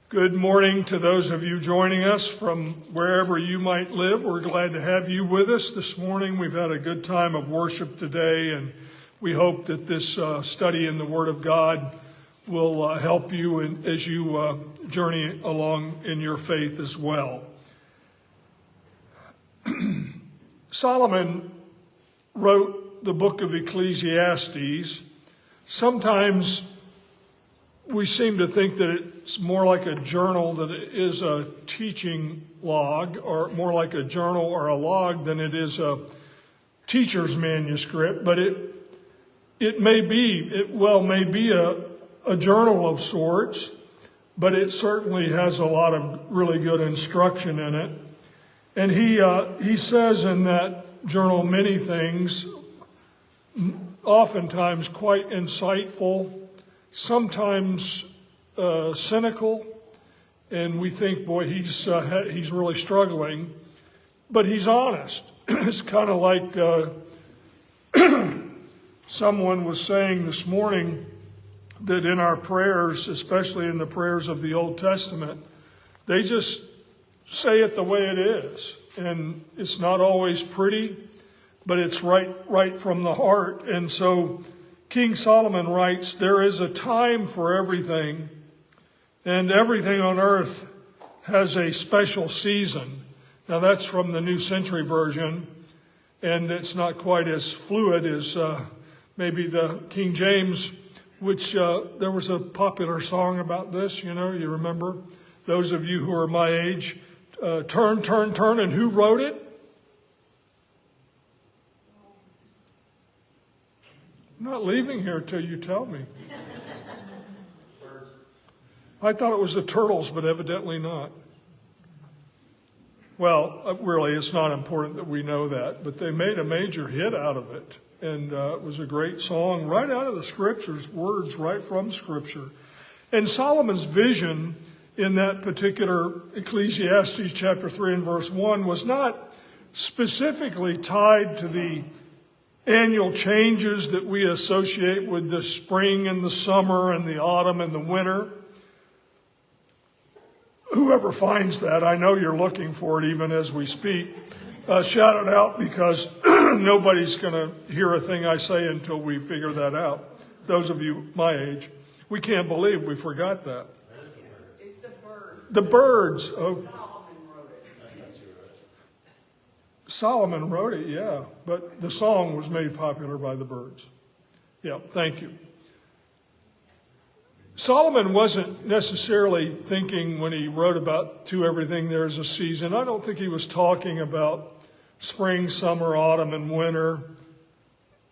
Good morning to those of you joining us from wherever you might live. We're glad to have you with us this morning. We've had a good time of worship today, and we hope that this study in the Word of God will help you as you journey along in your faith as well. Solomon wrote the book of Ecclesiastes. Sometimes we seem to think that it's more like a journal than it is a teaching log, or more like a journal or a log than it is a teacher's manuscript. But it may be a journal of sorts, but it certainly has a lot of really good instruction in it. And he says in that journal many things, oftentimes quite insightful, sometimes cynical, and we think, boy, he's really struggling, but he's honest. It's kind of like someone was saying this morning that in our prayers, especially in the prayers of the Old Testament, they just say it the way it is, and it's not always pretty, but it's right from the heart. And so King Solomon writes, "There is a time for everything, and everything on earth has a special season." Now that's from the New Century Version, and it's not quite as fluid as maybe the King James, which there was a popular song about this, you remember? Those of you who are my age, Turn, Turn, Turn, and who wrote it? I'm not leaving here till you tell me. I thought it was the Turtles, but evidently not. Well, really, it's not important that we know that, but they made a major hit out of it. And it was a great song right out of the Scriptures, words right from Scripture. And Solomon's vision in that particular Ecclesiastes chapter 3 and verse 1 was not specifically tied to the annual changes that we associate with the spring and the summer and the autumn and the winter. Whoever finds that, I know you're looking for it even as we speak. Shout it out, because nobody's going to hear a thing I say until we figure that out. Those of you my age, we can't believe we forgot that. It's the birds. The birds. Oh. Solomon wrote it, yeah, but the song was made popular by the birds. Yeah, thank you. Solomon wasn't necessarily thinking, when he wrote about to everything there's a season, I don't think he was talking about spring, summer, autumn, and winter.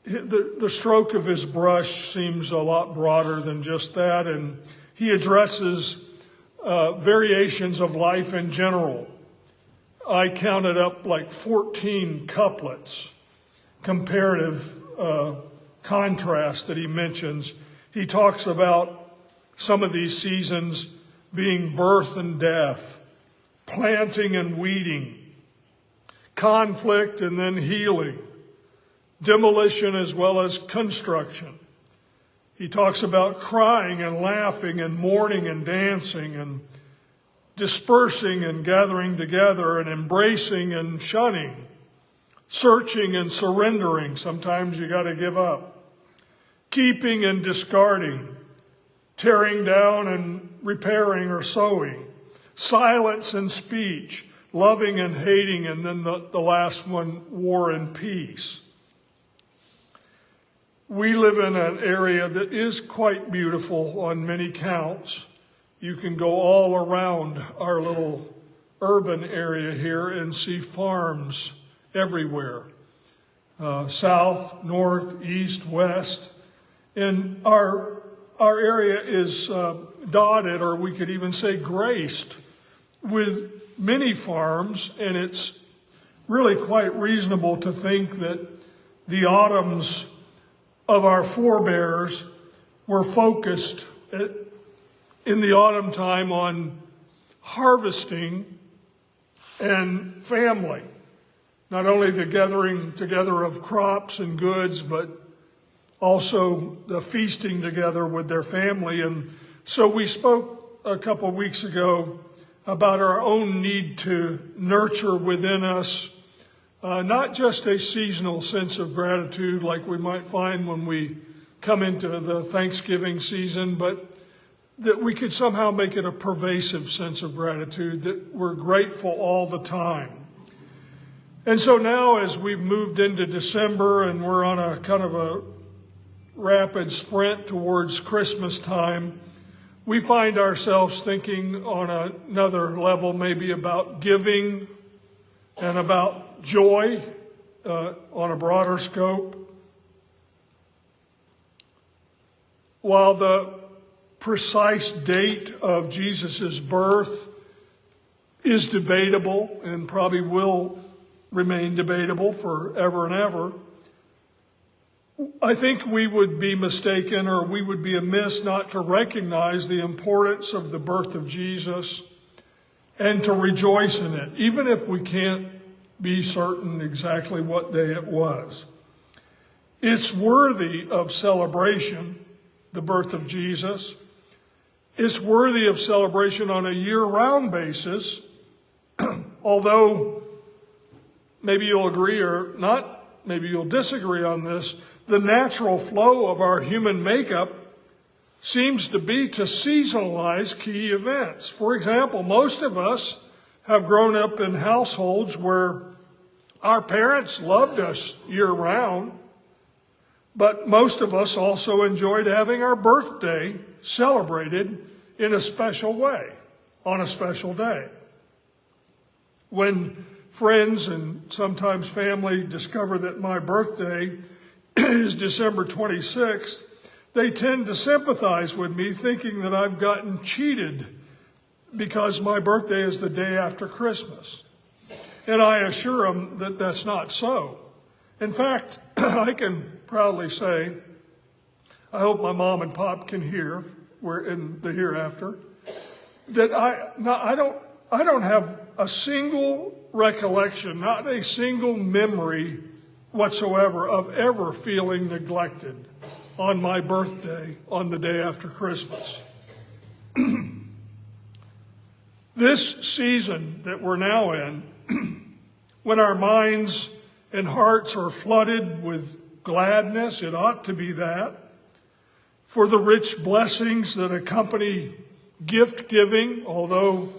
The stroke of his brush seems a lot broader than just that, and he addresses variations of life in general. I counted up like 14 couplets, comparative contrast that he mentions. He talks about some of these seasons being birth and death, planting and weeding, conflict and then healing, demolition as well as construction. He talks about crying and laughing and mourning and dancing and dispersing and gathering together and embracing and shunning, searching and surrendering. Sometimes you got to give up. Keeping and discarding, tearing down and repairing or sewing, silence and speech, loving and hating, and then the last one, war and peace. We live in an area that is quite beautiful on many counts. You can go all around our little urban area here and see farms everywhere, south, north, east, west. And our area is dotted, or we could even say graced, with many farms, and it's really quite reasonable to think that the autumns of our forebears were focused in the autumn time on harvesting and family. Not only the gathering together of crops and goods, but also the feasting together with their family. And so we spoke a couple of weeks ago about our own need to nurture within us not just a seasonal sense of gratitude like we might find when we come into the Thanksgiving season, but that we could somehow make it a pervasive sense of gratitude, that we're grateful all the time. And so now as we've moved into December and we're on a kind of a rapid sprint towards Christmas time, we find ourselves thinking on another level maybe about giving and about joy on a broader scope. While the precise date of Jesus' birth is debatable and probably will remain debatable forever and ever, I think we would be mistaken or we would be amiss not to recognize the importance of the birth of Jesus and to rejoice in it, even if we can't be certain exactly what day it was. It's worthy of celebration, the birth of Jesus. It's worthy of celebration on a year-round basis, although maybe you'll agree or not, maybe you'll disagree on this. The natural flow of our human makeup seems to be to seasonalize key events. For example, most of us have grown up in households where our parents loved us year-round, but most of us also enjoyed having our birthday celebrated in a special way, on a special day. When friends and sometimes family discover that my birthday is December 26th, they tend to sympathize with me, thinking that I've gotten cheated because my birthday is the day after Christmas. And I assure them that that's not so. In fact, I can proudly say, I hope my mom and pop can hear, we're in the hereafter, that I don't have a single recollection, not a single memory whatsoever of ever feeling neglected on my birthday on the day after Christmas. This season that we're now in, when our minds and hearts are flooded with gladness, it ought to be that, for the rich blessings that accompany gift giving, although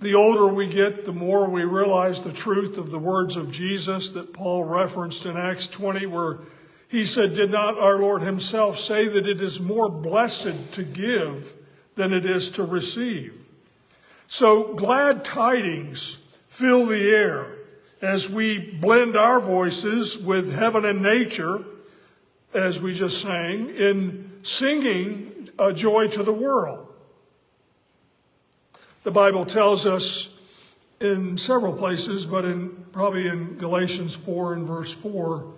the older we get, the more we realize the truth of the words of Jesus that Paul referenced in Acts 20, where he said, did not our Lord himself say that it is more blessed to give than it is to receive? So glad tidings fill the air as we blend our voices with heaven and nature, as we just sang, in singing a joy to the world. The Bible tells us in several places, but probably in Galatians 4 and verse 4,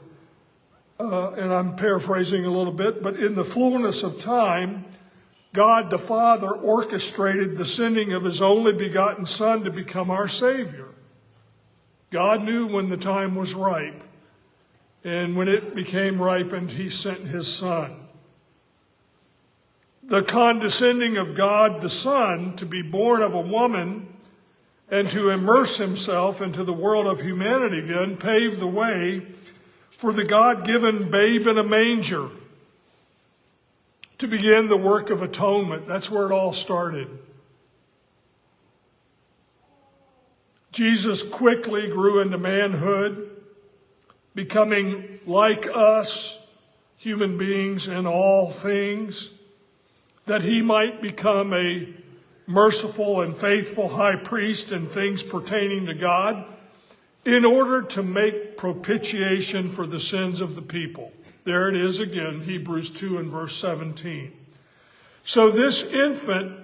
and I'm paraphrasing a little bit, but in the fullness of time, God the Father orchestrated the sending of his only begotten Son to become our Savior. God knew when the time was ripe, and when it became ripened, he sent his Son. The condescending of God the Son to be born of a woman and to immerse himself into the world of humanity then paved the way for the God-given babe in a manger to begin the work of atonement. That's where it all started. Jesus quickly grew into manhood, becoming like us, human beings in all things, that he might become a merciful and faithful high priest in things pertaining to God, in order to make propitiation for the sins of the people. There it is again, Hebrews 2 and verse 17. So this infant,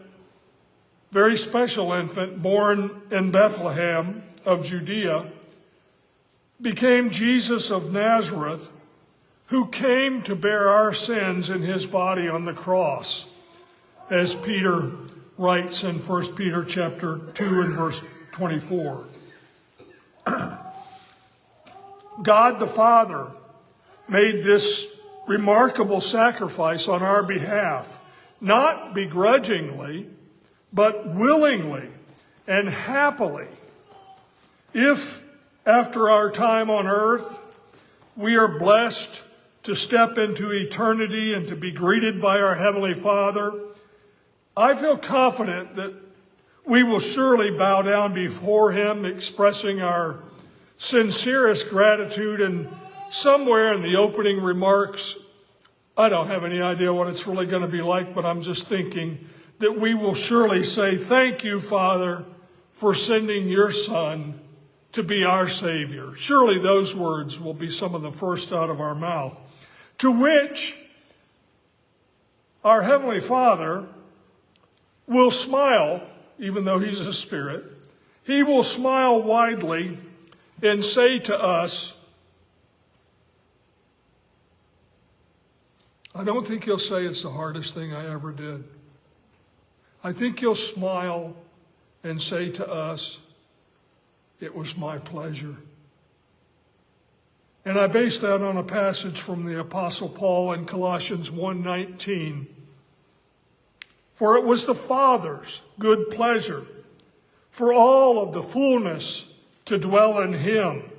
very special infant, born in Bethlehem of Judea, became Jesus of Nazareth, who came to bear our sins in his body on the cross, as Peter writes in 1 Peter chapter 2 and verse 24. God the Father made this remarkable sacrifice on our behalf, not begrudgingly, but willingly and happily, if after our time on earth we are blessed to step into eternity and to be greeted by our Heavenly Father, I feel confident that we will surely bow down before Him, expressing our sincerest gratitude. And somewhere in the opening remarks, I don't have any idea what it's really going to be like, but I'm just thinking that we will surely say, "Thank you, Father, for sending your Son to be our Savior." Surely those words will be some of the first out of our mouth. To which our Heavenly Father will smile, even though He's a spirit. He will smile widely and say to us, I don't think He'll say it's the hardest thing I ever did. I think He'll smile and say to us, it was my pleasure. And I base that on a passage from the Apostle Paul in Colossians 1:19. For it was the Father's good pleasure for all of the fullness to dwell in Him,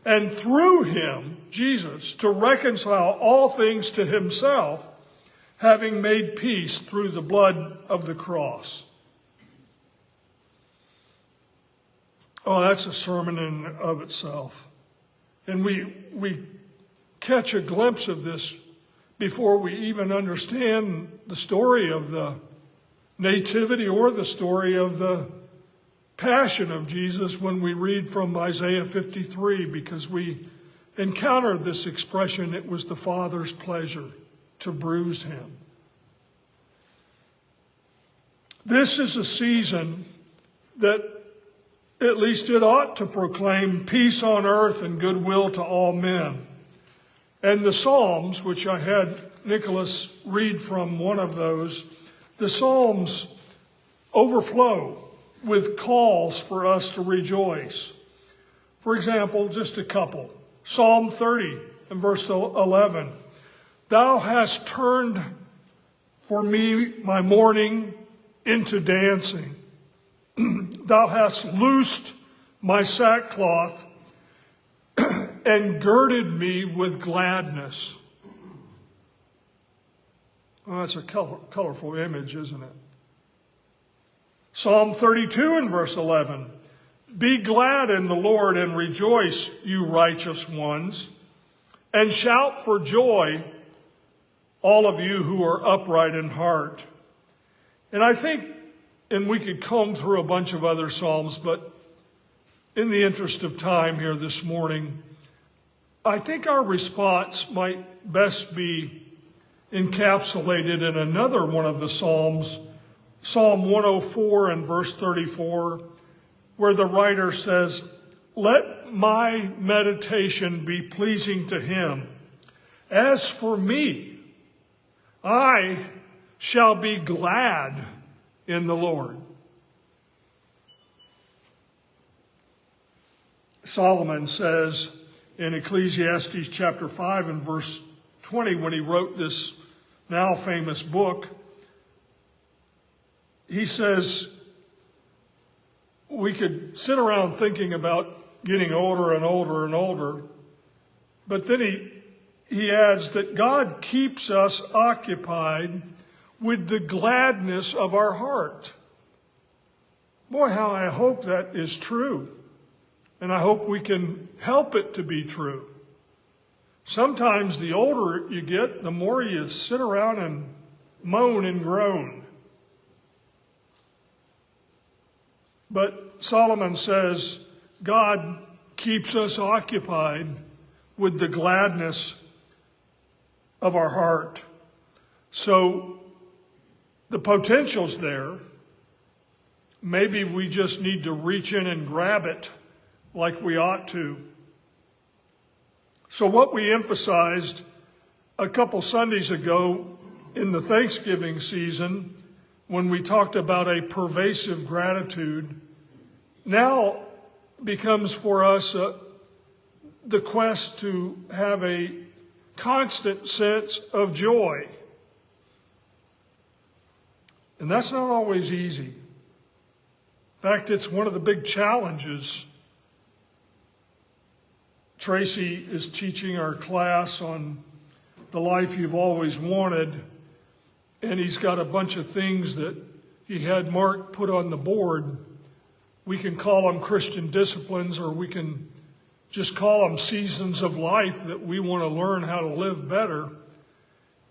and through Him, Jesus, to reconcile all things to Himself, having made peace through the blood of the cross. Oh, that's a sermon in and of itself. And we catch a glimpse of this before we even understand the story of the nativity or the story of the passion of Jesus when we read from Isaiah 53, because we encounter this expression, it was the Father's pleasure to bruise Him. This is a season that at least it ought to proclaim peace on earth and goodwill to all men. And the Psalms, which I had Nicholas read from one of those, the Psalms overflow with calls for us to rejoice. For example, just a couple. Psalm 30 and verse 11. Thou hast turned for me my mourning into dancing. Thou hast loosed my sackcloth and girded me with gladness. Well, that's a colorful image, isn't it? Psalm 32 and verse 11. Be glad in the Lord and rejoice, you righteous ones, and shout for joy, all of you who are upright in heart. And I think, and we could comb through a bunch of other Psalms, but in the interest of time here this morning, I think our response might best be encapsulated in another one of the Psalms, Psalm 104 and verse 34, where the writer says, let my meditation be pleasing to Him. As for me, I shall be glad in the Lord. Solomon says in Ecclesiastes chapter 5 and verse 20, when he wrote this now famous book, he says, we could sit around thinking about getting older and older and older, but then he adds that God keeps us occupied with the gladness of our heart. Boy, how I hope that is true. And I hope we can help it to be true. Sometimes the older you get, the more you sit around and moan and groan. But Solomon says God keeps us occupied with the gladness of our heart. So the potential's there. Maybe we just need to reach in and grab it like we ought to. So what we emphasized a couple Sundays ago in the Thanksgiving season, when we talked about a pervasive gratitude, now becomes for us the quest to have a constant sense of joy. And that's not always easy. In fact, it's one of the big challenges. Tracy is teaching our class on the life you've always wanted, and he's got a bunch of things that he had Mark put on the board. We can call them Christian disciplines, or we can just call them seasons of life that we want to learn how to live better.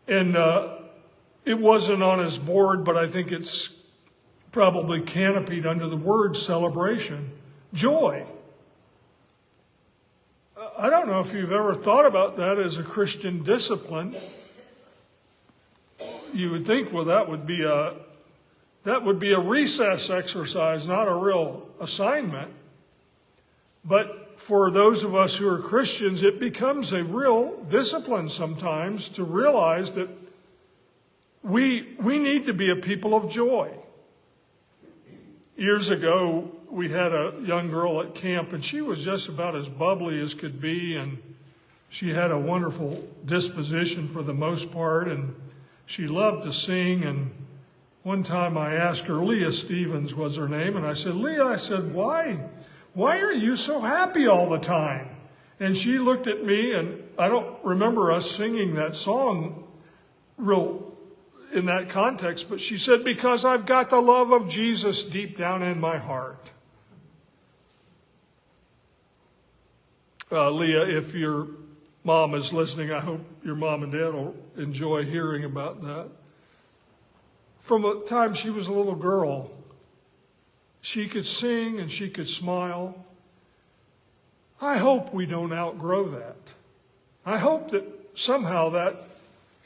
And it wasn't on his board, but I think it's probably canopied under the word celebration. Joy. I don't know if you've ever thought about that as a Christian discipline. You would think, well, that would be a recess exercise, not a real assignment. But for those of us who are Christians, it becomes a real discipline sometimes to realize that we need to be a people of joy. Years ago, we had a young girl at camp, and she was just about as bubbly as could be, and she had a wonderful disposition for the most part, and she loved to sing. And one time I asked her, Leah Stevens was her name, and I said, Leah, I said, why are you so happy all the time? And she looked at me, and I don't remember us singing that song real in that context, but she said, because I've got the love of Jesus deep down in my heart. Leah, if your mom is listening, I hope your mom and dad will enjoy hearing about that. From the time she was a little girl, she could sing and she could smile. I hope we don't outgrow that. I hope that somehow that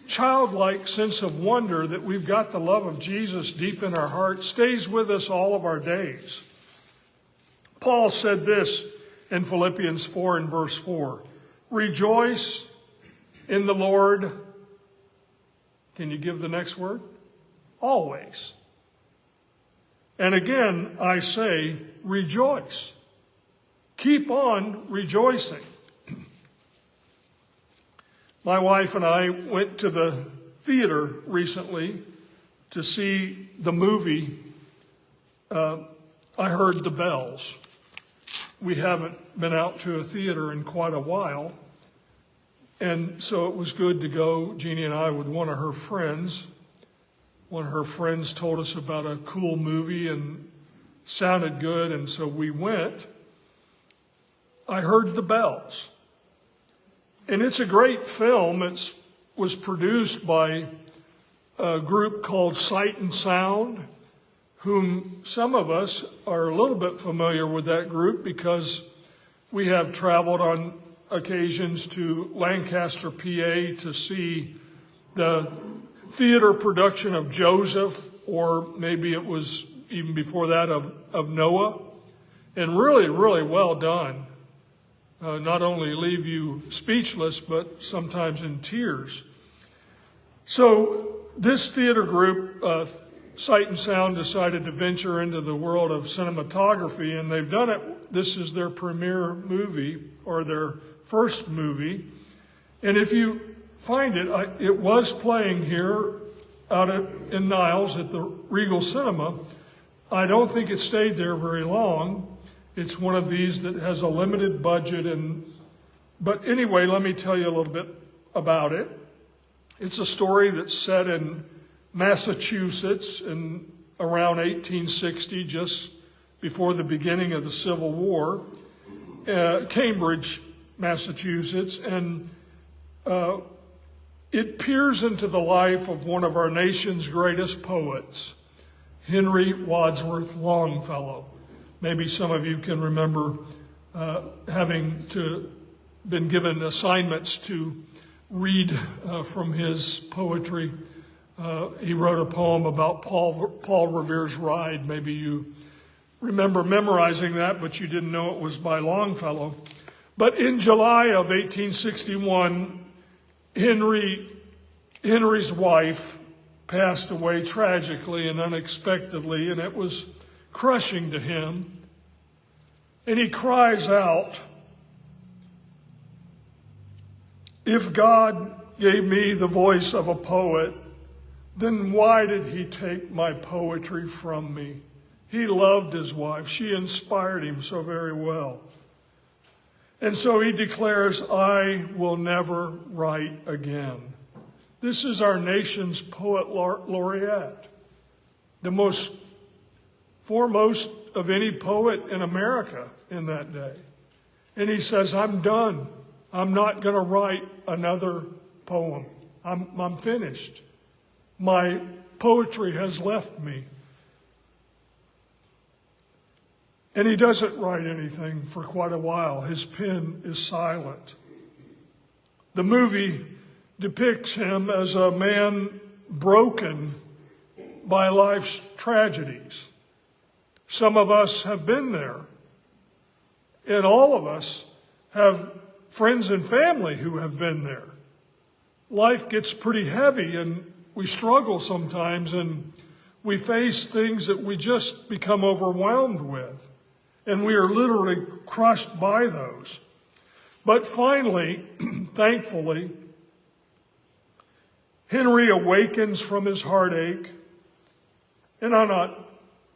childlike sense of wonder that we've got the love of Jesus deep in our heart stays with us all of our days. Paul said this in Philippians 4 and verse 4. Rejoice in the Lord. Can you give the next word? Always. And again, I say, rejoice. Keep on rejoicing. My wife and I went to the theater recently to see the movie, I Heard the Bells. We haven't been out to a theater in quite a while, and so it was good to go, Jeannie and I, with one of her friends. One of her friends told us about a cool movie and sounded good, and so we went. I Heard the Bells. And it's a great film. It was produced by a group called Sight and Sound, whom some of us are a little bit familiar with that group because we have traveled on occasions to Lancaster, PA to see the theater production of Joseph, or maybe it was even before that of Noah. And really, really well done. Not only leave you speechless, but sometimes in tears. So this theater group, Sight and Sound, decided to venture into the world of cinematography, and they've done it. This is their premiere movie, or their first movie. And if you find it, it was playing here out in Niles at the Regal Cinema. I don't think it stayed there very long. It's one of these that has a limited budget, but anyway, let me tell you a little bit about it. It's a story that's set in Massachusetts in around 1860, just before the beginning of the Civil War, Cambridge, Massachusetts, and it peers into the life of one of our nation's greatest poets, Henry Wadsworth Longfellow. Maybe some of you can remember having been given assignments to read from his poetry. He wrote a poem about Paul Revere's Ride. Maybe you remember memorizing that, but you didn't know it was by Longfellow. But in July of 1861, Henry's wife passed away tragically and unexpectedly, and it was crushing to him. And he cries out, if God gave me the voice of a poet, then why did he take my poetry from me? He loved his wife. She inspired him so very well. And so he declares, I will never write again. This is our nation's poet laureate, the most foremost of any poet in America in that day. And he says, I'm done. I'm not going to write another poem. I'm finished. My poetry has left me. And he doesn't write anything for quite a while. His pen is silent. The movie depicts him as a man broken by life's tragedies. Some of us have been there. And all of us have friends and family who have been there. Life gets pretty heavy and we struggle sometimes and we face things that we just become overwhelmed with. And we are literally crushed by those. But finally, thankfully, Henry awakens from his heartache. And I'll not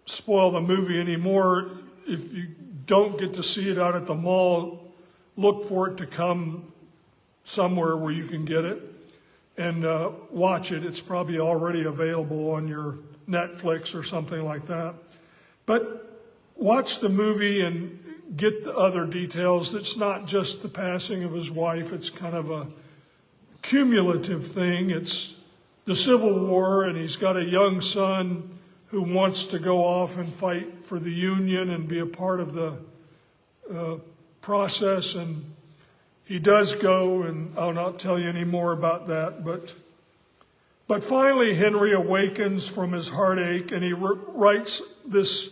spoil the movie anymore. If you don't get to see it out at the mall, look for it to come somewhere where you can get it and watch it. It's probably already available on your Netflix or something like that. But watch the movie and get the other details. It's not just the passing of his wife. It's kind of a cumulative thing. It's the Civil War, and he's got a young son who wants to go off and fight for the Union and be a part of the process. And he does go, and I'll not tell you any more about that. But finally, Henry awakens from his heartache, and he writes this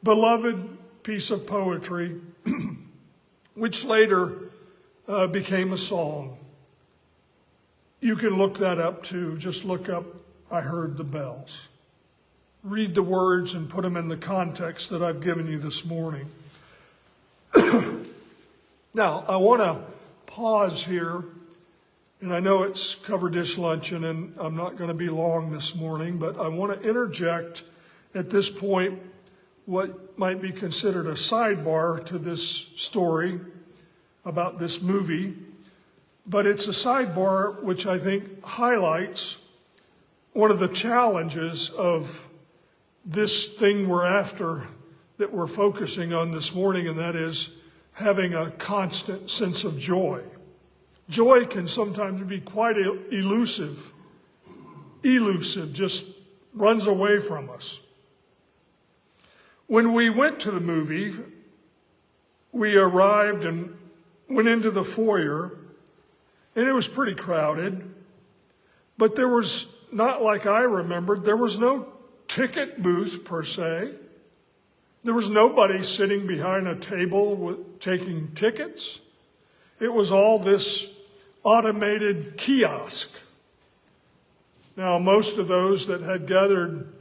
beloved piece of poetry, which later became a song. You can look that up too. Just look up, I Heard the Bells. Read the words and put them in the context that I've given you this morning. Now, I want to pause here, and I know it's Cover Dish Luncheon, and I'm not going to be long this morning, but I want to interject at this point what might be considered a sidebar to this story about this movie. But it's a sidebar which I think highlights one of the challenges of this thing we're after, that we're focusing on this morning, and that is having a constant sense of joy. Joy can sometimes be quite elusive, just runs away from us. When we went to the movie, we arrived and went into the foyer, and it was pretty crowded, but there was, not like I remembered, there was no ticket booth per se. There was nobody sitting behind a table taking tickets. It was all this automated kiosk. Now, most of those that had gathered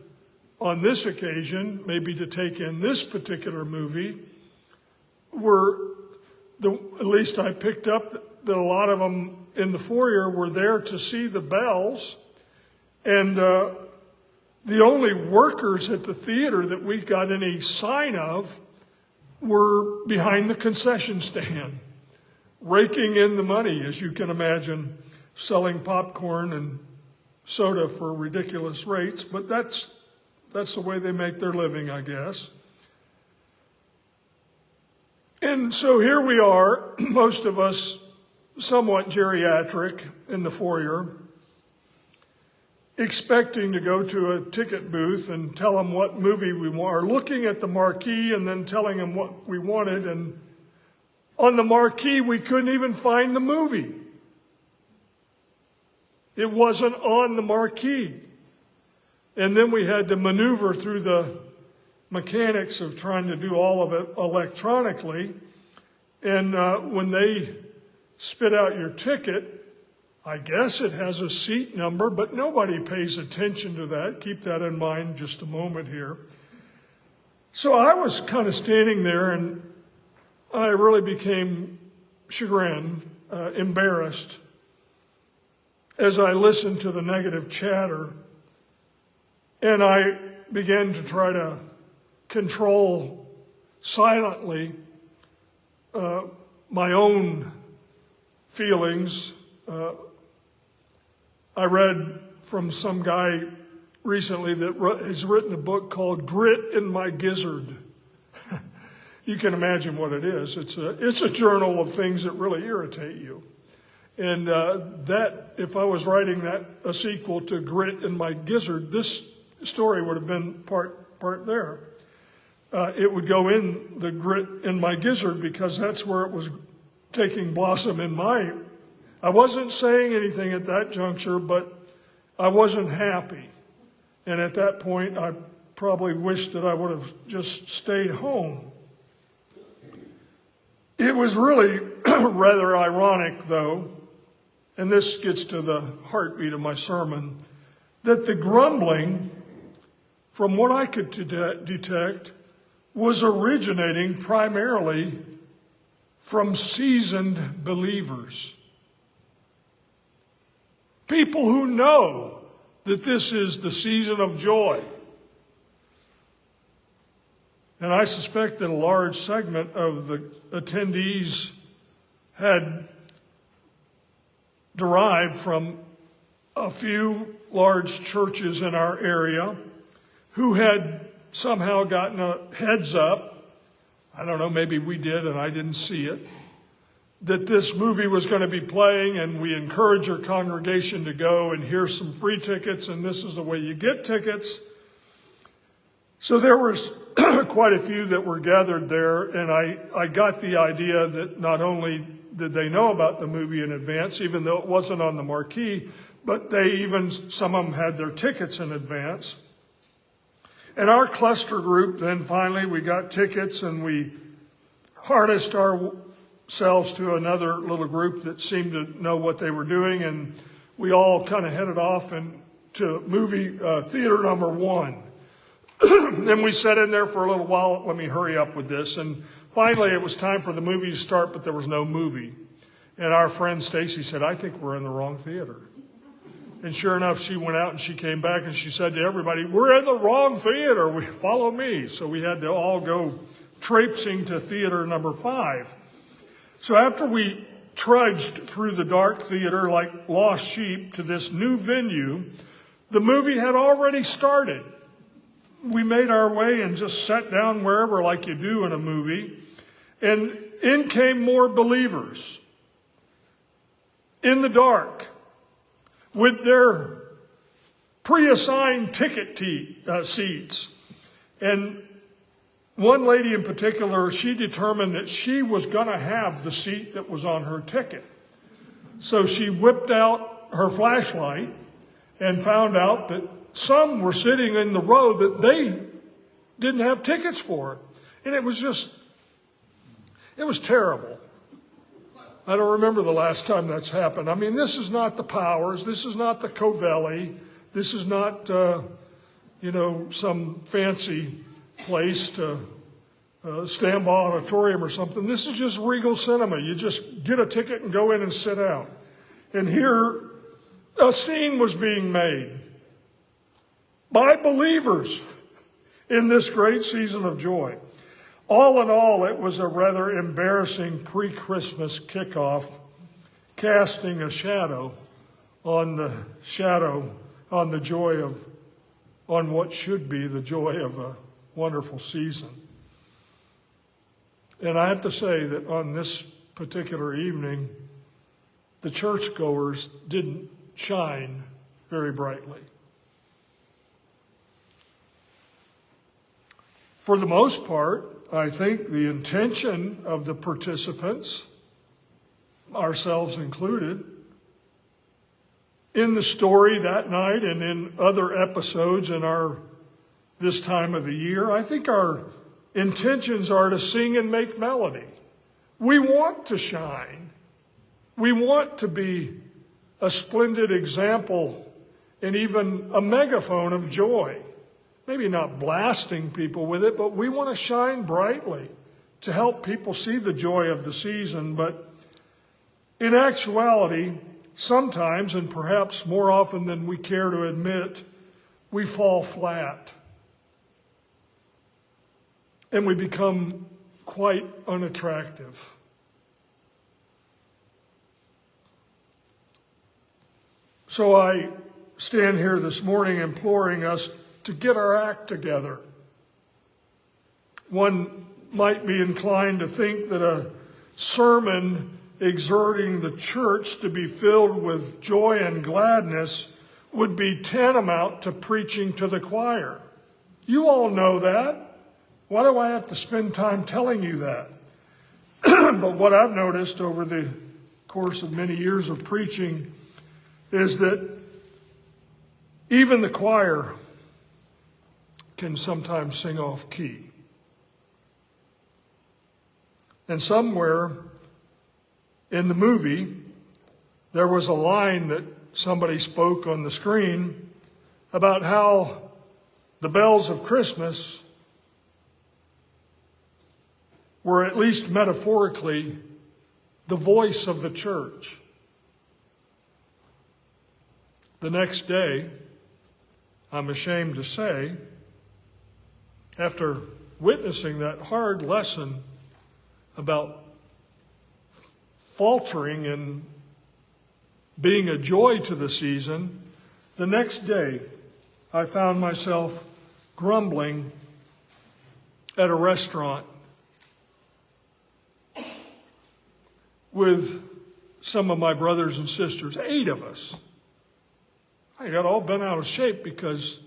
on this occasion, maybe to take in this particular movie, at least I picked up that a lot of them in the foyer were there to see the bells. And the only workers at the theater that we got any sign of were behind the concession stand, raking in the money, as you can imagine, selling popcorn and soda for ridiculous rates. But that's the way they make their living, I guess. And so here we are, most of us somewhat geriatric in the foyer, expecting to go to a ticket booth and tell them what movie we want, or looking at the marquee and then telling them what we wanted. And on the marquee, we couldn't even find the movie. It wasn't on the marquee. And then we had to maneuver through the mechanics of trying to do all of it electronically. And when they spit out your ticket, I guess it has a seat number, but nobody pays attention to that. Keep that in mind just a moment here. So I was kind of standing there, and I really became chagrined, embarrassed, as I listened to the negative chatter. And I began to try to control silently my own feelings. I read from some guy recently that has written a book called Grit in My Gizzard. You can imagine what it is. It's a journal of things that really irritate you. And that, if I was writing a sequel to Grit in My Gizzard, this story would have been part there. It would go in the Grit in My Gizzard because that's where it was taking blossom in my. I wasn't saying anything at that juncture, but I wasn't happy. And at that point, I probably wished that I would have just stayed home. It was really rather ironic, though, and this gets to the heartbeat of my sermon, that the grumbling, from what I could detect, was originating primarily from seasoned believers. People who know that this is the season of joy. And I suspect that a large segment of the attendees had derived from a few large churches in our area who had somehow gotten a heads up, I don't know, maybe we did and I didn't see it, that this movie was going to be playing, and we encourage our congregation to go, and here's some free tickets, and this is the way you get tickets. So there was quite a few that were gathered there, and I got the idea that not only did they know about the movie in advance, even though it wasn't on the marquee, but some of them had their tickets in advance. And our cluster group, then finally we got tickets, and we harnessed ourselves to another little group that seemed to know what they were doing, and we all kind of headed off to movie theater number 1. Then we sat in there for a little while. Let me hurry up with this. And finally, it was time for the movie to start, but there was no movie. And our friend Stacy said, I think we're in the wrong theater. And sure enough, she went out and she came back and she said to everybody, we're in the wrong theater. Follow me. So we had to all go traipsing to theater number 5. So after we trudged through the dark theater like lost sheep to this new venue, the movie had already started. We made our way and just sat down wherever like you do in a movie. And in came more believers in the dark with their pre-assigned ticket seats. And one lady in particular, she determined that she was going to have the seat that was on her ticket. So she whipped out her flashlight and found out that some were sitting in the row that they didn't have tickets for. And it was terrible. I don't remember the last time that's happened. I mean, this is not the Powers. This is not the Covelli. This is not, some fancy place to Stambaugh Auditorium or something. This is just Regal Cinema. You just get a ticket and go in and sit out. And here, a scene was being made by believers in this great season of joy. All in all, it was a rather embarrassing pre-Christmas kickoff, casting a shadow on what should be the joy of a wonderful season. And I have to say that on this particular evening, the churchgoers didn't shine very brightly. For the most part, I think the intention of the participants, ourselves included, in the story that night and in other episodes in this time of the year, I think our intentions are to sing and make melody. We want to shine. We want to be a splendid example and even a megaphone of joy. Maybe not blasting people with it, but we want to shine brightly to help people see the joy of the season. But in actuality, sometimes, and perhaps more often than we care to admit, we fall flat. and we become quite unattractive. So I stand here this morning imploring us to get our act together. One might be inclined to think that a sermon exhorting the church to be filled with joy and gladness would be tantamount to preaching to the choir. You all know that. Why do I have to spend time telling you that? But what I've noticed over the course of many years of preaching is that even the choir can sometimes sing off key. And somewhere in the movie, there was a line that somebody spoke on the screen about how the bells of Christmas were, at least metaphorically, the voice of the church. The next day, I'm ashamed to say, after witnessing that hard lesson about faltering and being a joy to the season, the next day I found myself grumbling at a restaurant with some of my brothers and sisters, 8 of us. I got all bent out of shape because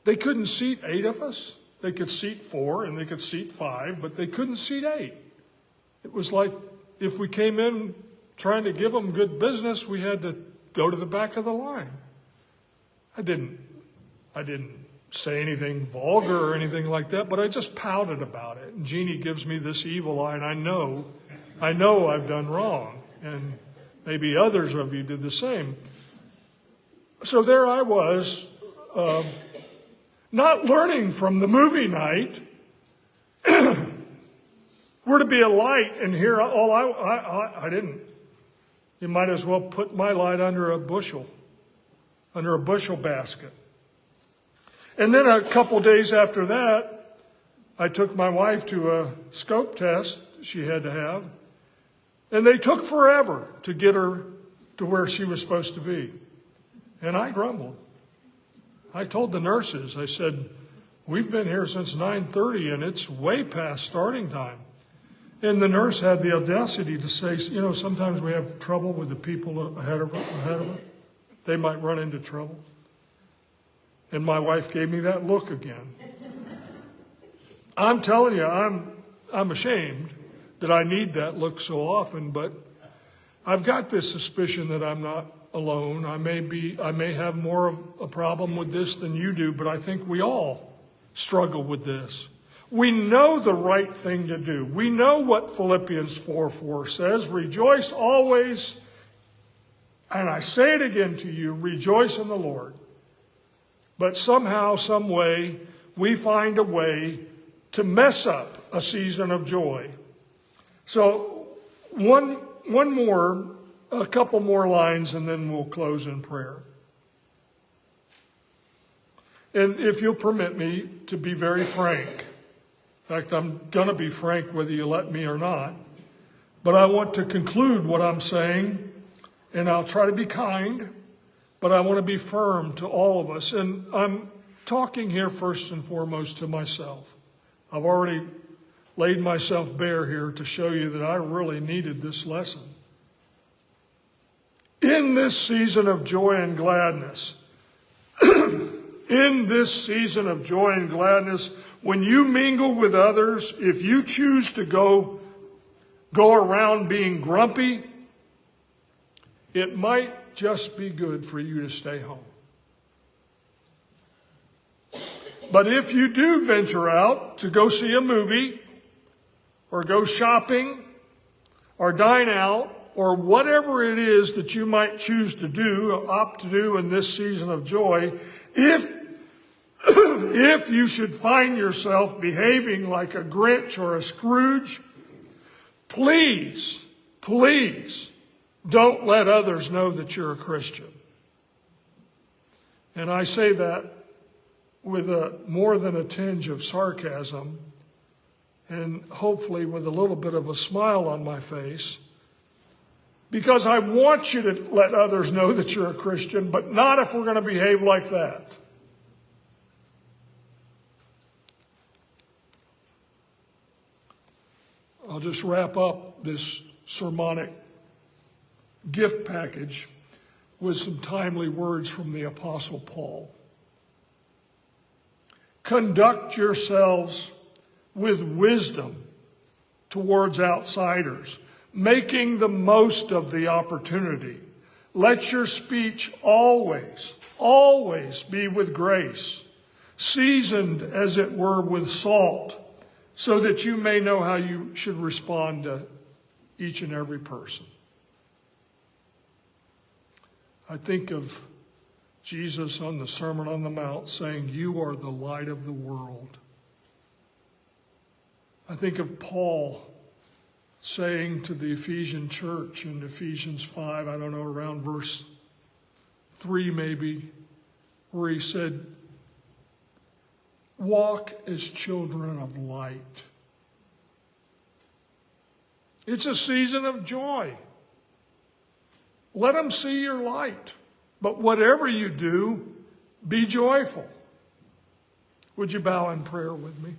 they couldn't seat 8 of us. They could seat 4 and they could seat 5, but they couldn't seat 8. It was like if we came in trying to give them good business, we had to go to the back of the line. I didn't say anything vulgar or anything like that, but I just pouted about it. And Jeannie gives me this evil eye, and I know I've done wrong. And maybe others of you did the same. So there I was, not learning from the movie night. We're to be a light, and here I didn't. You might as well put my light under a bushel basket. And then a couple days after that, I took my wife to a scope test she had to have, and they took forever to get her to where she was supposed to be. And I grumbled. I told the nurses, I said, we've been here since 9:30 and it's way past starting time. And the nurse had the audacity to say, sometimes we have trouble with the people ahead of her. They might run into trouble. And my wife gave me that look again. I'm telling you, I'm ashamed that I need that look so often, but I've got this suspicion that I'm not alone. I may have more of a problem with this than you do, but I think we all struggle with this. We know the right thing to do. We know what Philippians 4:4 says, rejoice always, and I say it again to you, rejoice in the Lord. But somehow, some way, we find a way to mess up a season of joy. So a couple more lines, and then we'll close in prayer. And if you'll permit me to be very frank, in fact, I'm going to be frank whether you let me or not, but I want to conclude what I'm saying, and I'll try to be kind, but I want to be firm to all of us. And I'm talking here first and foremost to myself. I've already laid myself bare here to show you that I really needed this lesson. In this season of joy and gladness, when you mingle with others, if you choose to go around being grumpy, it might just be good for you to stay home. But if you do venture out to go see a movie, or go shopping, or dine out, or whatever it is that you might choose to do, opt to do in this season of joy, if you should find yourself behaving like a Grinch or a Scrooge, please don't let others know that you're a Christian. And I say that with more than a tinge of sarcasm, and hopefully with a little bit of a smile on my face, because I want you to let others know that you're a Christian, but not if we're going to behave like that. I'll just wrap up this sermonic gift package with some timely words from the Apostle Paul. Conduct yourselves with wisdom towards outsiders, making the most of the opportunity. Let your speech always be with grace, seasoned as it were with salt, so that you may know how you should respond to each and every person. I think of Jesus on the Sermon on the Mount saying, "You are the light of the world." I think of Paul saying to the Ephesian church in Ephesians 5, I don't know, around verse 3 maybe, where he said, "Walk as children of light." It's a season of joy. Let them see your light. But whatever you do, be joyful. Would you bow in prayer with me?